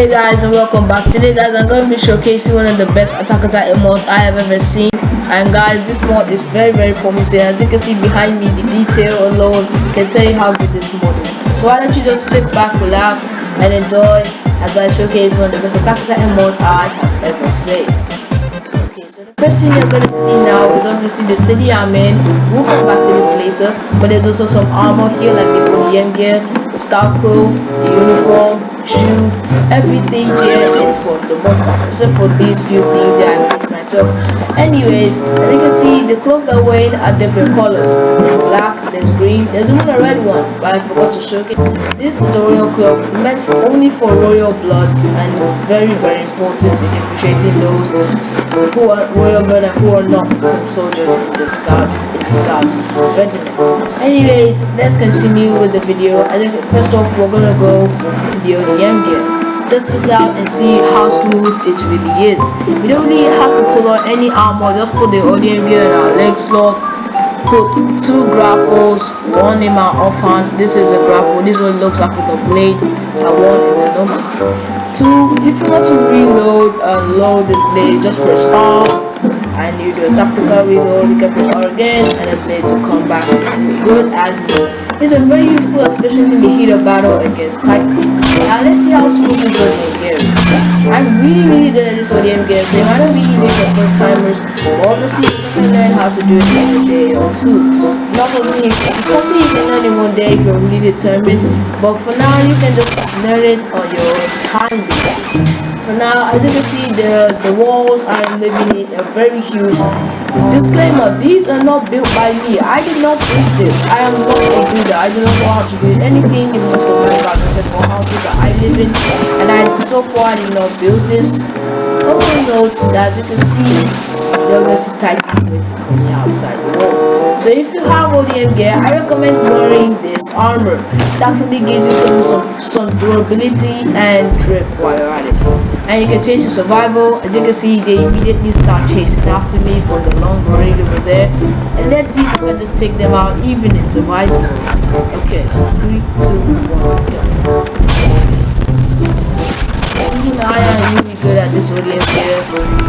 Hey guys, and welcome back. Today guys, I'm going to be showcasing one of the best Attack on Titan mods I have ever seen. And guys, this mod is very promising. As you can see behind me, the detail alone can tell you how good this mod is. So why don't you just sit back, relax and enjoy as I showcase one of the best Attack on Titan mods I have ever played. Okay, so the first thing you're going to see now is obviously the city I'm in. We'll come back to this later, but there's also some armor here like the ODM gear, the star clothes, the uniform, shoes, everything here is for the mod pack, except for these few things here I made myself. Anyways, as you can see, the clothes they're wearing are different colors. There's black, there's green, there's even a red one, but I forgot to showcase. This is a royal cloak meant only for royal bloods, and it's very important in differentiating those who are royal blood and who are not from soldiers in the scouts regiment. Anyways, let's continue with the video. I think first off we're gonna go to the ODM gear. Test this out and see how smooth it really is. We don't really have to pull on any armor, just put the ODM gear in our leg sloth, put two grapples, one in my offhand. This is a grapple, this one looks like with a blade, and one in the normal. Two, if you want to reload and load the blade, just press R, and you do a tactical reload, you can press R again, and the blade will come back good as new. It's a very useful, especially in the heat of battle against Titans. Now let's see how smooth this ODM gear is. I'm really good at this ODM gear, so it might not be easy for first timers, but obviously you can learn how to do it in a day or two. Not something it's something you can learn in one day if you're really determined, but for now you can just learn it on your time basis. For now, as you can see, the walls I'm living in are very huge. Disclaimer, these are not built by me. I did not build this. I am not a builder. I do not know how to build anything in most of my except for houses that I live in, and so far I did not build this. Also note that as you can see, the obvious Titans basically coming outside the walls. So if you have ODM gear, I recommend wearing this armor. It actually gives you some durability and grip while you're at it. And you can change to survival. As you can see, they immediately start chasing after me for the long raid over there. And let's see if we can just take them out even in survival. Okay, 3, 2, 1, go. Even I am really good at this ODM gear.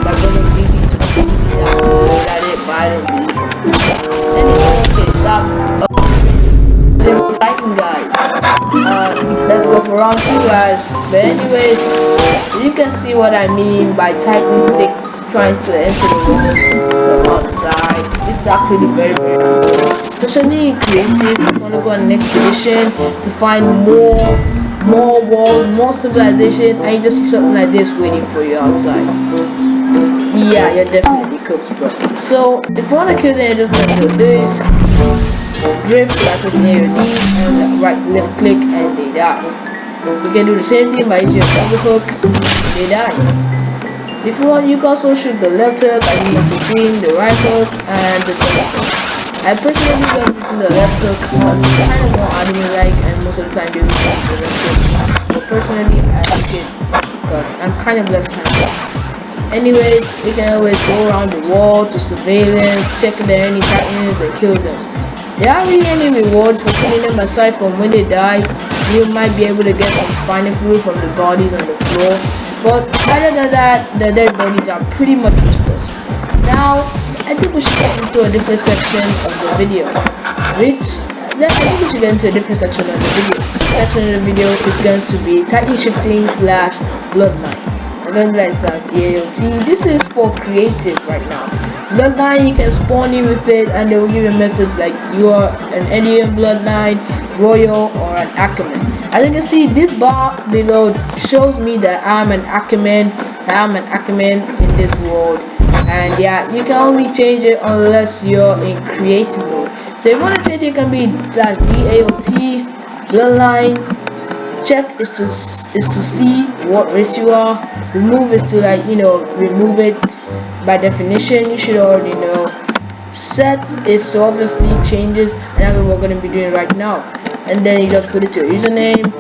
My brother really told me that I'm good at it, but I don't believe it. Anyway, okay, stop. Titan guys. Let's go for round 2 guys. But anyways, you can see what I mean by Titan trying to enter the walls from outside. It's actually very good. Especially in creative, you want to go on an expedition to find more walls, more civilization, and you just see something like this waiting for you outside. Yeah, you're definitely cooked, bro. So if you want to kill them, you're just gonna do this. Grip, like pressing AOD, and right left click, and they die. You can do the same thing by using a double hook, they die. If you want, you can also shoot the left hook, as you must have seen, the right hook, and the double hook. I personally love using the left hook because it's kind of more anime-like, and most of the time you use the left hook. But personally, I like it because I'm kind of left-handed. Anyways, you can always go around the wall to surveillance, check if there are any Titans, and kill them. There aren't really any rewards for killing them aside from when they die. You might be able to get some spinal fluid from the bodies on the floor, but other than that, the dead bodies are pretty much useless. Now, I think we should get into a different section of the video. I think we should get into a different section of the video. The section of the video is going to be Titan shifting / bloodline. And then like that, the AOT. This is for creative right now. Bloodline, you can spawn in with it and they will give you a message like you are an alien bloodline, royal, or an Achaemen. As you can see, this bar below shows me that I'm an Achaemen. In this world, and yeah, you can only change it unless you're in creative mode. So if you want to change it, can be DAOT, bloodline. Check is to see what race you are. Remove is to remove it. By definition, you should already know. Set is to obviously changes, and that's what we're going to be doing right now. And then you just put it to your username.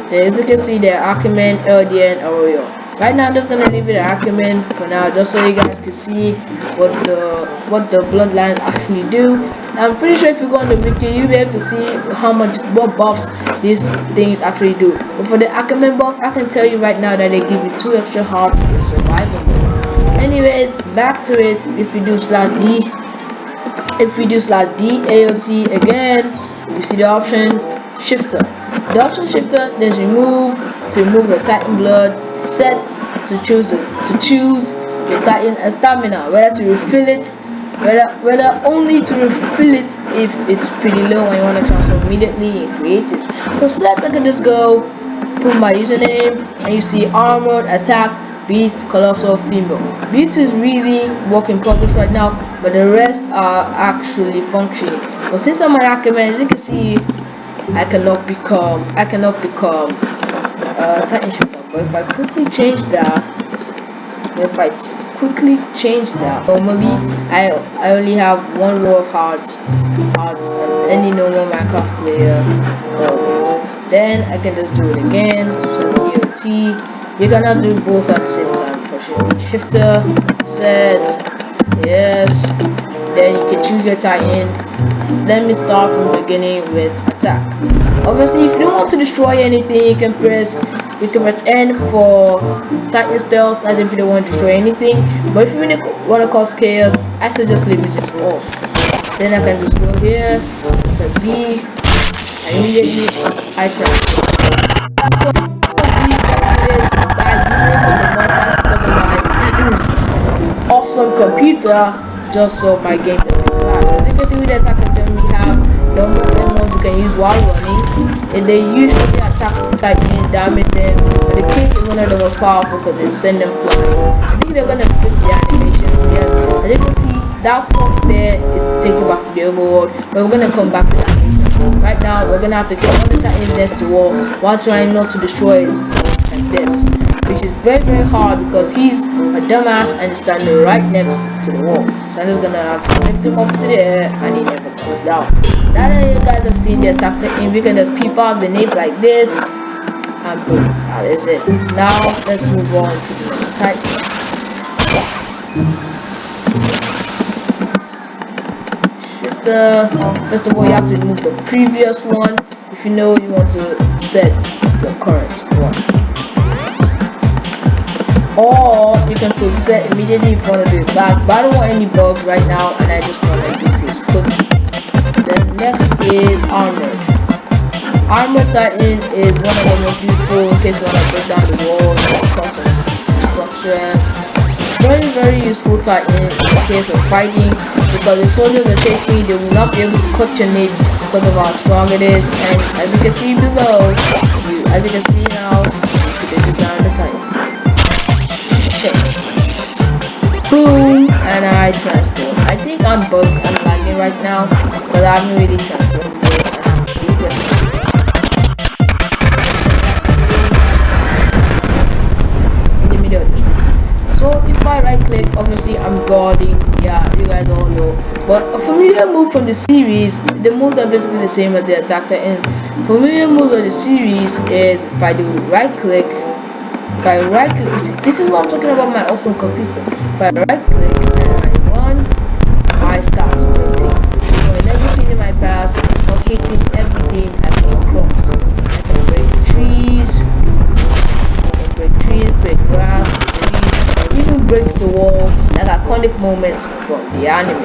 Then as you can see there, Achaemen, LDN, or Royal. Right now I'm just gonna leave it at Achaemen for now, just so you guys can see what the bloodlines actually do. I'm pretty sure if you go on the wiki, you'll be able to see what buffs these things actually do. But for the Ackerman buff, I can tell you right now that they give you 2 extra hearts in survival mode. Anyways, back to it. If we do /D AOT again, you see the option shifter. The option shifter, there's remove to remove your Titan blood, set to choose your Titan and stamina, whether to refill it, whether only to refill it if it's pretty low and you want to transform immediately in creative. So set, I can just go put my username and you see armored, attack, beast, colossal, female. Beast is really work in progress right now, but the rest are actually functioning. But since I'm an Ackerman, as you can see, I cannot become Titan shifter. But if I quickly change that, normally I only have 1 row of hearts as any normal Minecraft player always. Then I can just do it again. So EOT, you cannot do both at the same time for sure. Shifter, set, yes. Then you can choose your Titan. Let me start from the beginning with attack. Obviously, if you don't want to destroy anything, you can press N for Titan stealth, as if you don't want to destroy anything. But if you really want to cause chaos, I suggest leaving this off. Then I can just go here, press B, and immediately I transfer. So easy to this by using the mod because of my awesome computer. Just so my game doesn't crash. As you can see with the attack item, we have number of mods you can use while running, and they usually attack the Titan, damage them, but the kick is one of the most powerful because they send them flying. I think they're gonna fix the animation. Yeah, as you can see, that point there is to take you back to the overworld, but we're gonna come back to that later. Right now, we're gonna have to kill all the Titan against the wall while trying not to destroy it like this, which is very hard because he's a dumbass and is standing right next to the wall. So I'm just gonna have to lift him up to the air and he never comes down. Now that you guys have seen the attack technique, we can just peep out the nape like this and boom, that is it. Now let's move on to the next type. Shifter. First of all, you have to remove the previous one if you know you want to set the current one. Or you can put set immediately if you want to do it fast, but I don't want any bugs right now and I just want to do this quickly. Then next is armored. Armored Titan is one of the most useful in case you want to break down the walls or cause some destruction. Very useful Titan in case of fighting, because if soldiers are chasing you, they will not be able to cut your nape because of how strong it is. And as you can see below, as you can see now, you see the design of the Titan. Boom, and I transform. I think I'm lagging right now, but I haven't really transformed yet. In the middle of the street. So if I right click, obviously I'm guarding. Yeah, you guys all know. But a familiar move from the series, the moves are basically the same as the attack Titan. Familiar moves of the series is if I do right click. If I right click, see, this is what I'm talking about, my awesome computer. If I right click and I run, I start sprinting. Destroying everything in my path or hitting everything I come across. I can break trees, break grass, even break the wall, like iconic moments from the anime.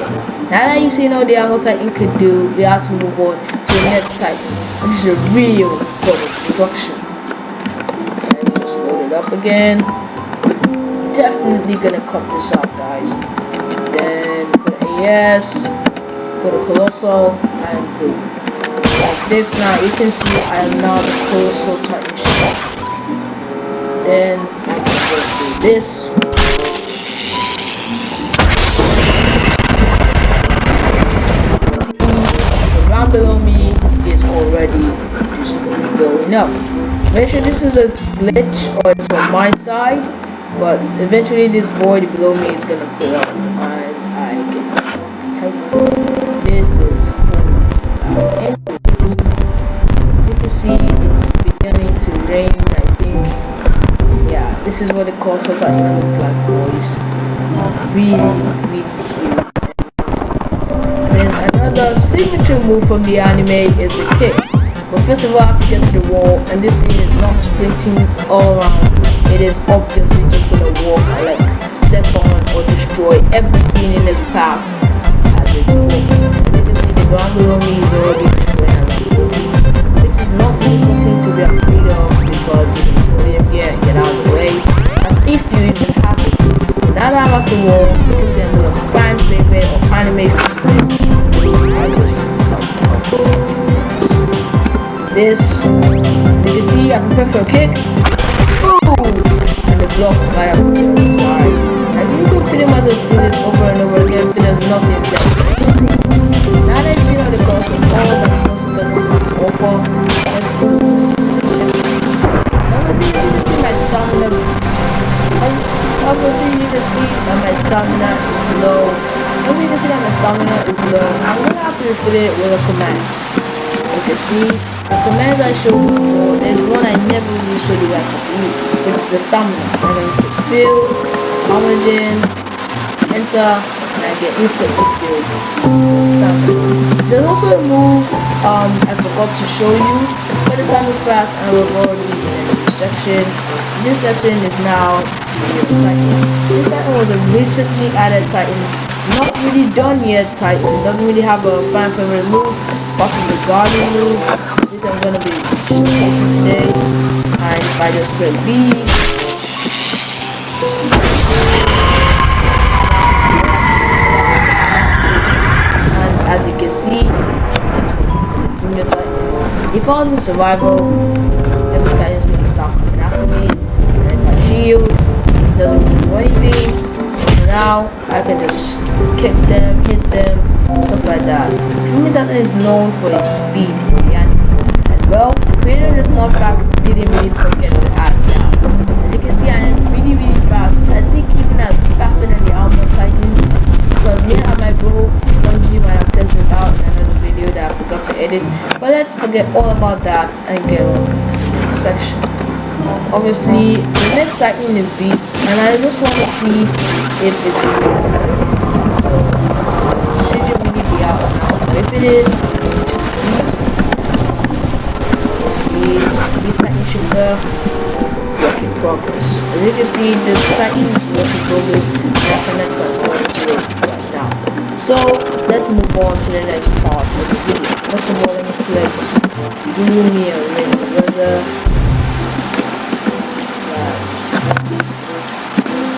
Now that you've seen all the Aot Titan could do, we have to move on to the next Titan, which is a real god of destruction. Load it up again. Definitely gonna cut this out, guys. Then go to AS, go to Colossal, and boom. Like this now, you can see I am now the Colossal Titan ship. Then I can go through this. See, the ground below me is already just going up. Make sure this is a glitch or it's from my side, but eventually this void below me is gonna go up and I get tight. This is anyways, you can see it's beginning to rain, I think. Yeah, this is what the coastals are gonna look like, boys. Really huge. Then another the signature move from the anime is the kick. But first of all, I have to get to the wall, and this thing is not sprinting all around. It is obviously just gonna walk and like step on or destroy everything in its path as it walks. You can see the ground below me is already destroyed around me, which is not really something to be afraid of because you can throw him here and get out of the way. As if you even have it. Now that I'm at the wall, you can see another fan favorite or anime favorite. I just this, you can see I prepare for a kick, boom, and the blocks fly up to the side. And you can pretty much do this over and over again, but there's nothing left. Now that you see how the course is all that the course doesn't have to offer, let's go. Obviously you can see my stamina. Obviously you can see that my stamina is low. Obviously you can see that my stamina is low. I'm gonna have to refill it with a command. You can see the commands I showed before, there's one I never really showed you guys how to use. It's the stamina. And then you put fill, origin, enter, and I get instantly filled with stamina. There's also a move I forgot to show you, but the time is fast and we've already in a new section. This section is now the Titan. This Titan was a recently added Titan. Not really done yet Titan. Doesn't really have a fan favorite move. Apart from the guardian move, which I'm gonna be showing today. And if I just press B, and as you can see, if I was a survival, every Titan's gonna start coming after me. And if I shield, it doesn't really do anything. So now I can just kick them, hit them, stuff like that. Fumi Titan is known for its speed in the anime, and well, the creator of this mod pack didn't really forget to add that. As you can see, I am really fast. I think even as faster than the Armor Titan, because me and my bro Spongy might have tested it out in another video that I forgot to edit. But let's forget all about that and get on to the next section. Obviously, the next Titan is Beast, and I just want to see if it's really good. So should it really be out now? But if it is, obviously this Titan should work in progress. As you can see, the Titan is work in progress, and I cannot transform to it right now. So let's move on to the next part of the video. First of all, let me flex Gloomy and Rain Weather.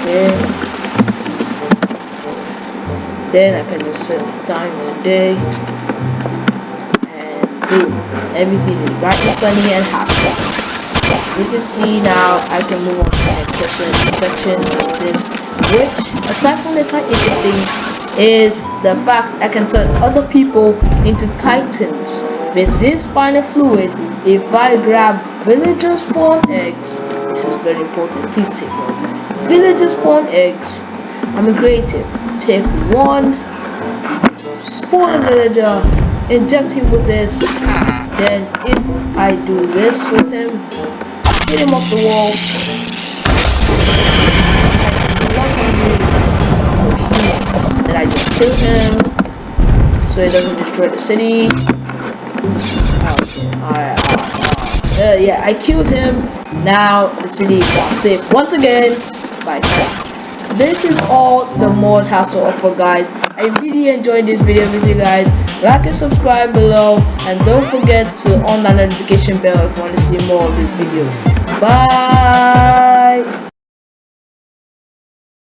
Okay. Then I can just set the time today, and boom, everything is bright and sunny and happy. You can see now I can move on to the next section of this, which aside from the Titan thing is the fact I can turn other people into Titans with this final fluid. If I grab villager spawn eggs, this is very important, please take note. Villager spawn eggs, I'm a creative. Take one, spawn a villager, inject him with this, then if I do this with him, hit him off the wall, then I just kill him, so he doesn't destroy the city. Yeah, I killed him. Now the city is now safe once again by time. This is all the mod has to offer, guys. I really enjoyed this video with you guys. Like and subscribe below, and don't forget to on that notification bell if you want to see more of these videos. Bye.